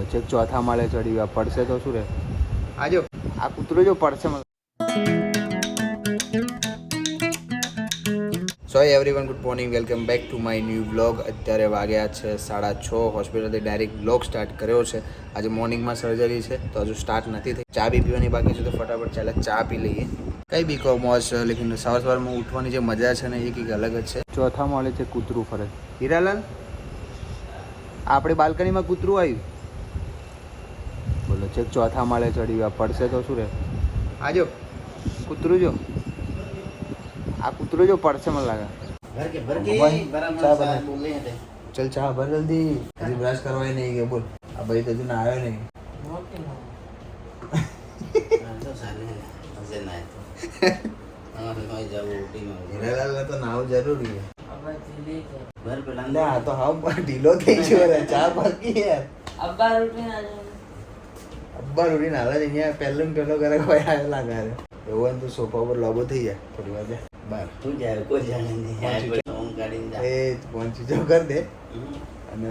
બોલો ચેક ચોથા માળે ચડી ગયા, પડશે તો શું રે? આજો આ કૂતરો જો પડશે મને. So everyone, good morning, welcome back to my new vlog. અત્યારે વાગ્યા છે 6:30. હોસ્પિટલથી ડાયરેક્ટ વ્લોગ સ્ટાર્ટ કર્યો છે. આજે મોર્નિંગમાં સર્જરી છે તો હજુ સ્ટાર્ટ નથી થઈ. ચા બી પીવાની બાકી છે તો ફટાફટ ચાલે ચા પી લઈએ. કઈ બી કહો મોજ, લેકિન સવારમાં ઉઠવાની જે મજા છે ને એ કંઈક અલગ જ છે. ચોથા માળે છે કૂતરું ફરે. હીરાલાલ, આપણે બાલ્કનીમાં કૂતરું આવ્યું. બોલો ચેક ચોથા માળે ચડી ગયા, પડશે તો શું રે? આજો કૂતરું જો, આ કૂતરો જો પડશે મને લાગે. ચલ ચા ભર જલ્દી. હજી બ્રશ કરવાય નહીં કે બોલ. આ ભાઈ તો હજુ ના આવ્યો નહીં. હીરાલાલ તો નાવું જરૂરી છે. આ તો હાવ ઢીલો થઈ ગયો. ચા ભરકી યાર. અબ્બા રૂટીન હાલ જ અહીંયા પહેલો ને પહેલો ઘરે કોઈ આવ્યો લાગે. એવું તો સોફા પર લોબો થઈ જાય થોડી વાર બાર. તું જાય કોઈ જાણે નહીં. એ પહોંચી જાવ કરી દે અને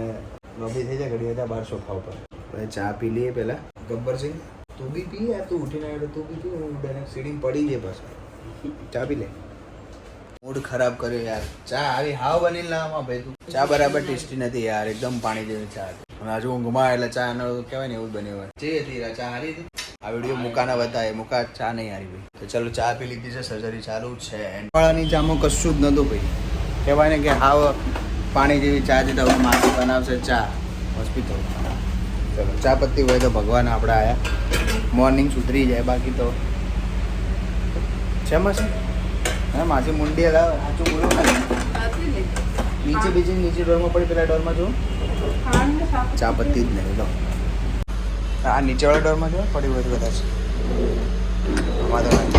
લોબી થઈ જાય ઘડી વાર બાર સોફા ઉપર. ચા પી લઈએ પેલા. ગબ્બરસિંહ તું બી પી યાર, તું ઉઠીને આવ્યો તું બી પી. હું ડાયરેક્ટ સીડી પડી જાય પાછા. ચા પી લે. મૂડ ખરાબ કર્યો યાર. ચા આવી હાવ બની લાવવામાં ભાઈ તું. ચા બરાબર ટેસ્ટી નથી યાર, એકદમ પાણી જેવી ચા હતી. હજુ ઊંઘમાં એટલે ચા નો કહેવાય ને એવું જ બન્યું હોય. જે હતી ચા હારી હતી. આ વિડીયો મુકાના બતાવે, મુકા ચા નહીં હારી ભાઈ. તો ચલો ચા પી લીધી છે, સર્જરી ચાલુ છે. વાળાની ચામાં કશું જ નહોતું ભાઈ. કહેવાય ને કે હાવ પાણી જેવી ચા છે. તો હવે માસી બનાવશે ચા હોસ્પિટલ. ચલો ચા પત્તી હોય તો ભગવાન આપણે આવ્યા. મોર્નિંગ સુધરી જાય, બાકી તો છે માસી. હા માસી મુંડી હલાવે. સાચું બોલો ખાલી. નીચે બીજી નીચે ડોરમાં પડી, પેલા ડોરમાં જો ચા પત્તી જ નહીં. લો આ નીચેવાળા ડોરમાં જો પડી હોય તો કદાચ વાંધો નહીં.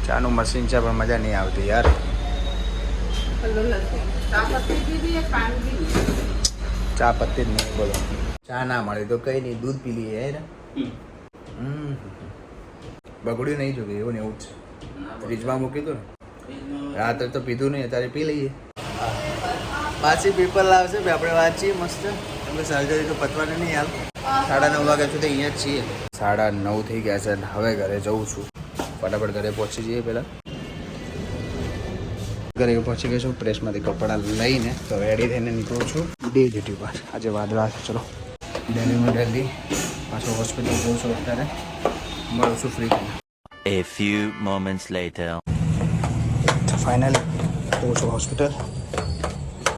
ચાનું મશીન છે પણ મજા નહીં આવતી યાર. ચા પત્તી જ નહીં. બોલો ચા ના મળે તો કઈ નહીં, દૂધ પી લઈએ યાર. બગડ્યું નહીં જોકે એવું ને એવું જ છે. ફ્રીજમાં મૂકી દો ને. રાત્રે તો પીધું નહીં, અત્યારે પી લઈએ. પાછી પેપર લાવશે આપણે વાંચીએ મસ્ત. કેમકે સર્જરી તો પતવાની નહીં હાલ. 9:30 વાગ્યા સુધી અહીંયા જ છીએ. 9:30 થઈ ગયા છે. હવે ઘરે જઉં છું. ફટાફટ ઘરે પહોંચી જઈએ પહેલાં. ઘરે પહોંચી ગયો છું. પ્રેસમાંથી કપડાં લઈને તો રેડી થઈને નીકળું છું ડે ડ્યુટી પર. આજે વાદળા છે. ચલો દિલ્હીમાં જલ્દી પાછું હોસ્પિટલ જઉં છું. અત્યારે મળું છું ફ્રી થઈને. A few moments later. Finally જઉં છું હોસ્પિટલ.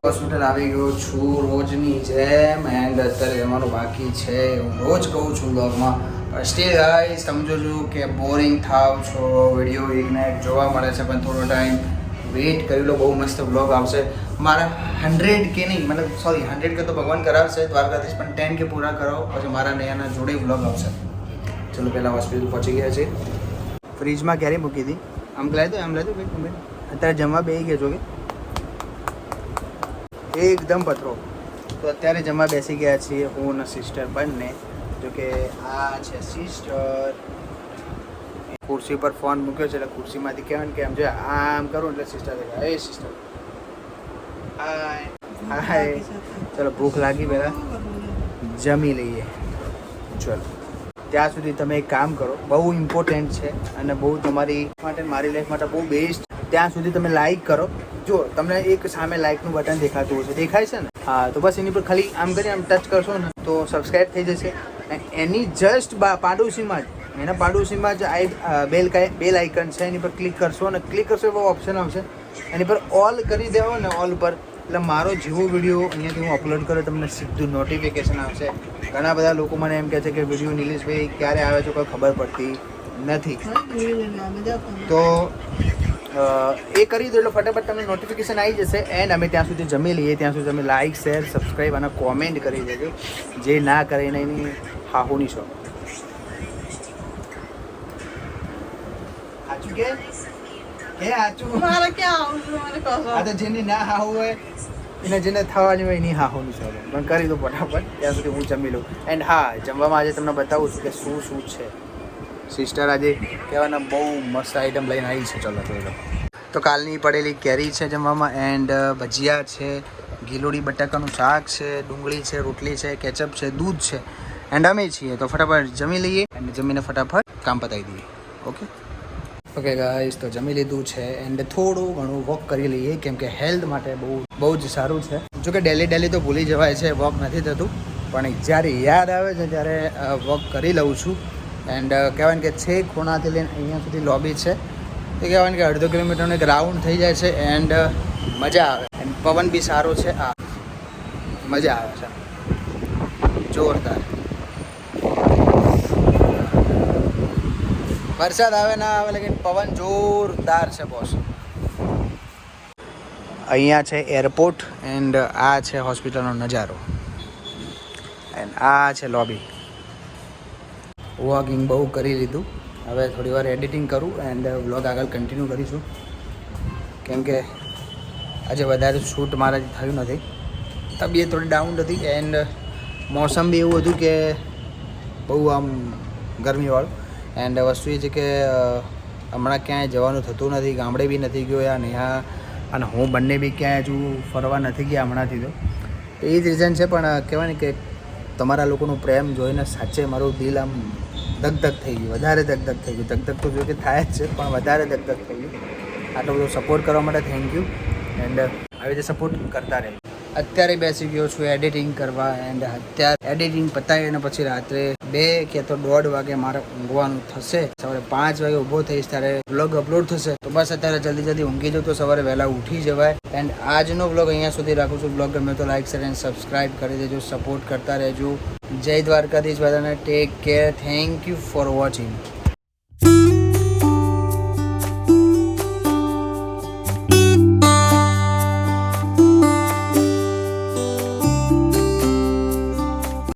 હોસ્પિટલ આવી ગયો છું રોજની જેમ. એન્ડ અત્યારે જવાનું બાકી છે. હું રોજ કહું છું બ્લોગમાં, સ્ટીલ ગાઈસ સમજો છું કે બોરિંગ થાવ છો. વિડીયો એકને એક જોવા મળે છે પણ થોડો ટાઈમ વેઇટ કરી લો. બહુ મસ્ત બ્લોગ આવશે મારા. 100K નહીં, મતલબ સોરી 100K તો ભગવાન કરાવશે દ્વારકાધીશ, પણ 10K પૂરા કરાવો પછી મારા નયાના જોડે બ્લોગ આવશે. ચલો પહેલાં હોસ્પિટલ પહોંચી ગયા છે. ફ્રીજમાં ક્યારે મૂકી હતી? આમ લાવી દો, આમ લાવી દો ભાઈ તમે. અત્યારે જમવા બેસી ગયા છો કે એકદમ પતરો. તો અત્યારે જમવા બેસી ગયા છીએ હું અને સિસ્ટર બંને. જો કે આ છે સિસ્ટર. ખુરશી પર ફોન મૂક્યો છે એટલે ખુરશીમાંથી કહેવાય ને કે આમ જો આમ કરું એટલે સિસ્ટર દેખાય. એ સિસ્ટર હાય હાય. ચલો ભૂખ લાગી, પહેલાં જમી લઈએ. ચલો ત્યાં સુધી તમે એક કામ કરો, બહુ ઇમ્પોર્ટન્ટ છે અને બહુ તમારી માટે મારી લાઈફ માટે બહુ બેસ્ટ. ત્યાં સુધી તમે લાઈક કરો. જો તમને એક સામે લાઈકનું બટન દેખાતું હશે, દેખાય છે ને? હા, તો બસ એની પર ખાલી આમ કરી આમ ટચ કરશો ને તો સબસ્ક્રાઈબ થઈ જશે. એની જસ્ટ પાડોશીમાં જ એના પાડોશીમાં જ બેલ આઇકન છે, એની પર ક્લિક કરશો અને ક્લિક કરશો એવો ઓપ્શન આવશે. એની પર ઓલ કરી દેવો ને, ઓલ પર, એટલે મારો જેવો વિડીયો અહીંયાથી હું અપલોડ કરું તમને સીધું નોટિફિકેશન આવશે. ઘણા બધા લોકો મને એમ કહે છે કે વિડીયો નિલેશભાઈ ક્યારે આવે છે કોઈ ખબર પડતી નથી. તો એ કરી દો એટલે ફટાફટ તમને નોટિફિકેશન આવી જશે. એન્ડ અમે ત્યાં સુધી જમી લઈએ. ત્યાં સુધી તમે લાઇક શેર સબસ્ક્રાઈબ અને કોમેન્ટ કરી દેજો. જે ના કરે એની હાહુની શો. સાચું કે સાચું મારે ક્યાં આવું? આ તો જેની ના હાહુ હોય એને જેને થવાની હોય એની હાહુની શો. પણ કરી દો ફટાફટ. ત્યાં સુધી હું જમી લઉં. એન્ડ હા, જમવામાં આજે તમને બતાવું છું કે શું શું છે. સિસ્ટર આજે કહેવાના બહુ મસ્ત આઈટમ લઈને આવી છે. ચલો જોઈ લો. તો કાલની પડેલી કેરી છે જમવામાં. એન્ડ ભજીયા છે, ગીલોડી બટાકાનું શાક છે, ડુંગળી છે, રોટલી છે, કેચઅપ છે, દૂધ છે એન્ડ અમે છીએ. તો ફટાફટ જમી લઈએ એન્ડ જમીને ફટાફટ કામ પતાવી દઈએ. ઓકે ગાઈસ, તો જમી લીધું છે એન્ડ થોડું ઘણું વોક કરી લઈએ કેમ કે હેલ્થ માટે બહુ જ સારું છે. જો કે ડેલી તો ભૂલી જવાય છે, વોક નથી થતું, પણ જ્યારે યાદ આવે છે ત્યારે વોક કરી લઉં છું. એન્ડ કહેવાય કે છેક ખૂણાથી લઈને અહીંયા સુધી લોબી છે, એ કહેવાય કે 1.5 કિલોમીટરનો એક રાઉન્ડ થઈ જાય છે એન્ડ મજા આવે. એન્ડ પવન બી સારો છે, મજા આવે છે જોરદાર. વરસાદ આવે ના આવે લેકિન પવન જોરદાર છે બોસ. અહીંયા છે એરપોર્ટ એન્ડ આ છે હોસ્પિટલનો નજારો એન્ડ આ છે લોબી. વોકિંગ બહુ કરી લીધું, હવે થોડી વાર એડિટિંગ કરું એન્ડ વ્લોગ આગળ કન્ટિન્યુ કરીશું કેમ કે આજે વધારે શૂટ મારાથી થયું નથી. તબિયત થોડી ડાઉન હતી એન્ડ મોસમ બી એવું હતું કે બહુ આમ ગરમીવાળું. એન્ડ વસ્તુ એ છે કે હમણાં ક્યાંય જવાનું થતું નથી, ગામડે બી નથી ગયો યાર નેહા અને હું બંને બી ક્યાંય હજુ ફરવા નથી ગયા હમણાંથી. તો એ જ રીઝન છે, પણ કહેવાય ને કે તમારા લોકોનો પ્રેમ જોઈને સાચે મારું દિલ આમ ધક થઈ ગયું, વધારે ધક થઈ ગયું. ધક તો જો કે થાય જ છે, પણ વધારે ધક થઈ ગયું. આટલો બધો સપોર્ટ કરવા માટે થેન્ક યુ એન્ડ આવી રીતે સપોર્ટ કરતા રહે. અત્યારે બેસી ગયો છું એડિટિંગ કરવા એન્ડ અત્યારે એડિટિંગ પતાવીને પછી રાત્રે 2 કે તો 1:30 વાગે મારે ઊંઘવાનું થશે. સવારે 5 વાગે ઊભો થઈશ ત્યારે વ્લોગ અપલોડ થશે. તો બસ અત્યારે જલ્દી ઊંઘી જાઉં તો સવારે વહેલા ઉઠી જવાય. એન્ડ આજનો વ્લોગ અહીંયા સુધી રાખું છું. વ્લોગ ગમે તો લાઈક શેર એન્ડ સબસ્ક્રાઈબ કરી દેજો, સપોર્ટ કરતા રહેજો. જય દ્વારકાધીશ બધાને. Take care. Thank you for watching.